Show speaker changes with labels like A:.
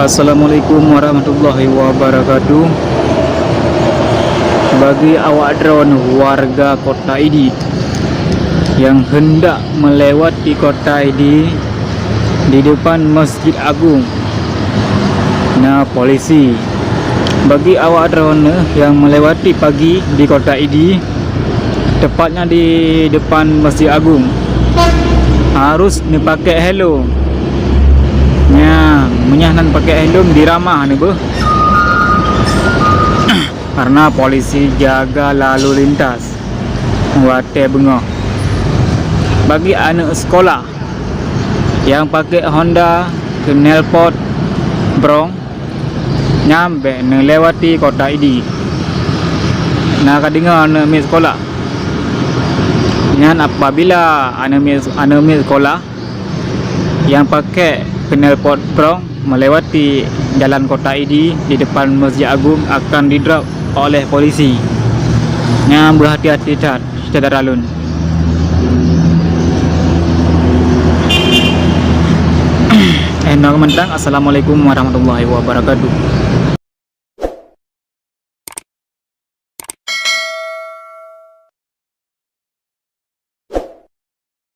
A: Assalamualaikum warahmatullahi wabarakatuh. Bagi awak drone warga kota Idi yang hendak melewati kota Idi di depan Masjid Agung, nah polisi. Bagi awak drone yang melewati pagi di kota Idi, tepatnya di depan Masjid Agung, harus pakai helm. Menyahan pakai helm diramah nih bu, karena polisi jaga lalu lintas wate bengah. Bagi anak sekolah yang pakai Honda ke knalpot brong nyampe melewati kota Idi, nah kadang anak mi sekolah dengan apabila anak mi sekolah yang pakai knalpot brong melewati jalan kota Idi di depan Masjid Agung akan didrop oleh polisi. Yang berhati-hati secara alun. Assalamualaikum warahmatullahi wabarakatuh.